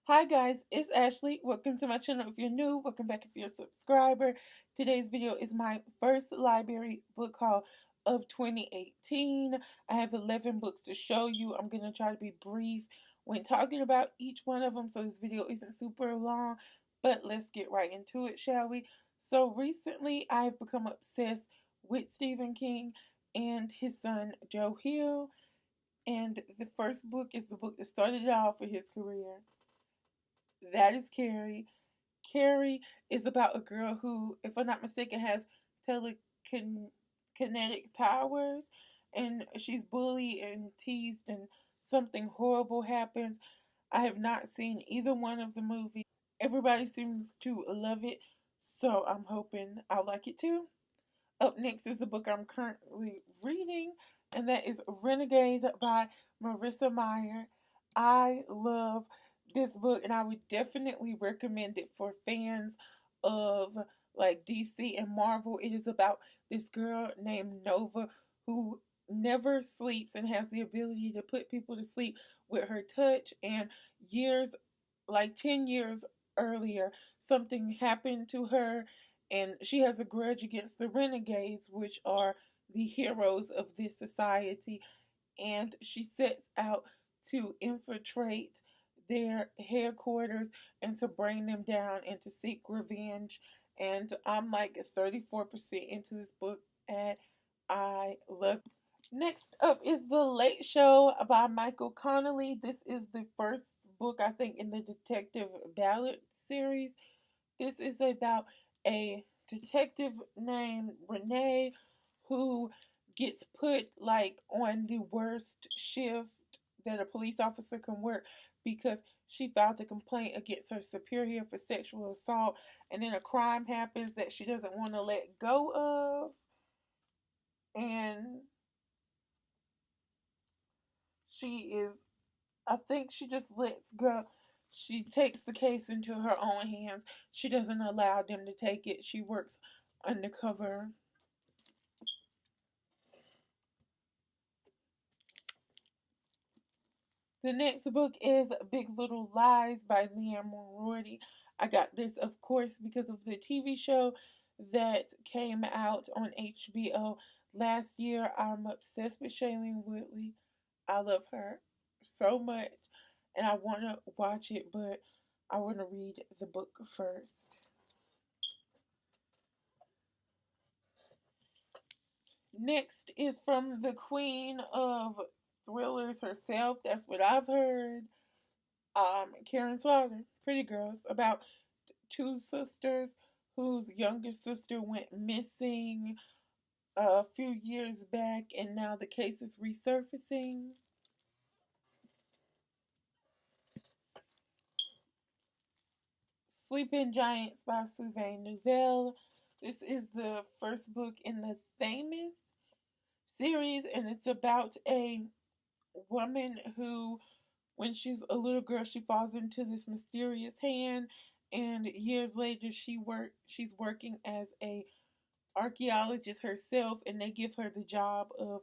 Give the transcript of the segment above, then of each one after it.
Hi guys, it's Ashley. Welcome to my channel if you're new. Welcome back if you're a subscriber. Today's video is my first library book haul of 2018. I have 11 books to show you. I'm going to try to be brief when talking about each one of them so this video isn't super long. But let's get right into it, shall we? So recently I've become obsessed with Stephen King and his son Joe Hill. And the first book is the book that started it all for his career. That is Carrie. Carrie is about a girl who, if I'm not mistaken, has telekinetic powers, and she's bullied and teased, and something horrible happens. I have not seen either one of the movies. Everybody seems to love it, so I'm hoping I'll like it too. Up next is the book I'm currently reading, and that is Renegade by Marissa Meyer. I love this book, and I would definitely recommend it for fans of like DC and Marvel. It is about this girl named Nova who never sleeps and has the ability to put people to sleep with her touch. And years, like 10 years earlier, something happened to her and she has a grudge against the Renegades, which are the heroes of this society, and she sets out to infiltrate their headquarters and to bring them down and to seek revenge. And I'm like 34% into this book, and I love it. Next up is The Late Show by Michael Connelly. This is the first book, I think, in the Detective Ballad series. This is about a detective named Renee who gets put like on the worst shift that a police officer can work because she filed a complaint against her superior for sexual assault, and then a crime happens that she doesn't want to let go of, and she is, I think she just lets go. She takes the case into her own hands. She doesn't allow them to take it. She works undercover. The next book is Big Little Lies by Leanne Moriarty. I got this, of course, because of the TV show that came out on HBO last year. I'm obsessed with Shailene Woodley. I love her so much, and I want to watch it, but I want to read the book first. Next is from the queen of thrillers herself. That's what I've heard. Karen Slaughter, Pretty Girls, about two sisters whose younger sister went missing a few years back, and now the case is resurfacing. Sleeping Giants by Sylvain Nouvelle. This is the first book in the famous series, and it's about a woman who, when she's a little girl, she falls into this mysterious hand, and years later she's working as a archaeologist herself, and they give her the job of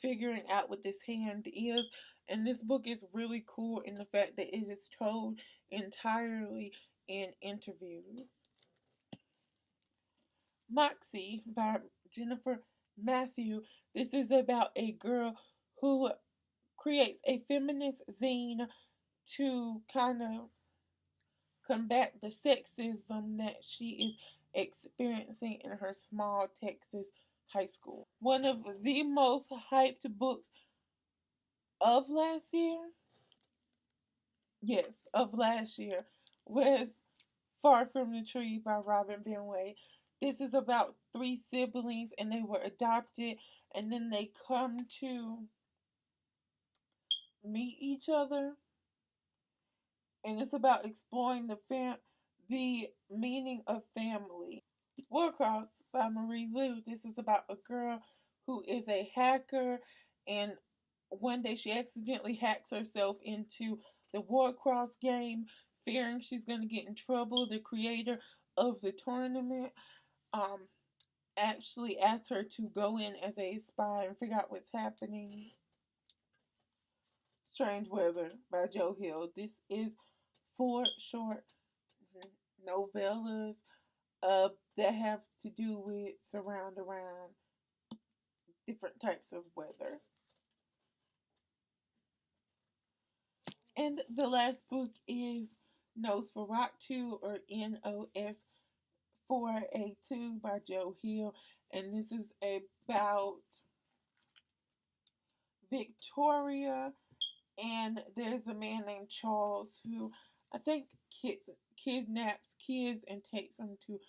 figuring out what this hand is. And this book is really cool in the fact that it is told entirely in interviews. Moxie by Jennifer Matthew. This is about a girl who creates a feminist zine to kind of combat the sexism that she is experiencing in her small Texas high school. One of the most hyped books of last year, yes, of last year, was Far From the Tree by Robin Benway. This is about three siblings, and they were adopted, and then they come to meet each other, and it's about exploring the meaning of family. Warcross by Marie Lu. This is about a girl who is a hacker, and one day she accidentally hacks herself into the Warcross game, fearing she's going to get in trouble. The creator of the tournament um, actually asked her to go in as a spy and figure out what's happening. Strange Weather by Joe Hill. This is 4 short novellas that have to do with surround around different types of weather. And the last book is Nosferatu, or Nos4A2 by Joe Hill. And this is about Victoria, and there's a man named Charles who I think kidnaps kids and takes them to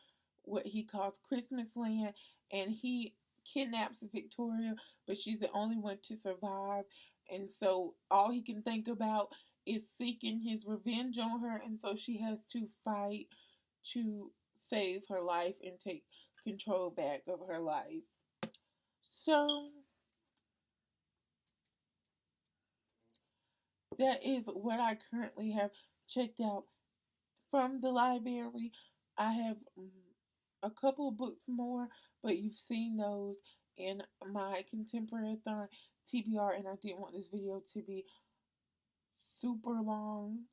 what he calls Christmas land, and he kidnaps Victoria, but she's the only one to survive, and so all he can think about is seeking his revenge on her, and so she has to fight to save her life and take control back of her life. So that is what I currently have checked out from the library. I have a couple books more, but you've seen those in my Contemporary-thon TBR, and I didn't want this video to be super long.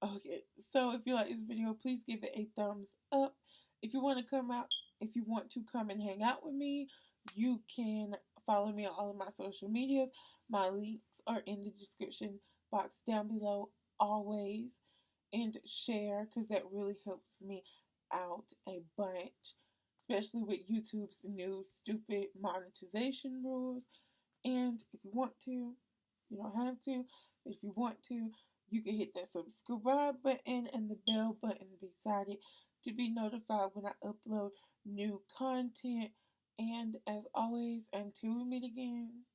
Okay, so if you like this video, please give it a thumbs up. If you want to come and hang out with me, you can follow me on all of my social medias. My links are in the description box down below always. And share, because that really helps me out a bunch, especially with YouTube's new stupid monetization rules. And if you want to, you don't have to, but if you want to, you can hit that subscribe button and the bell button beside it to be notified when I upload new content. And as always, until we meet again,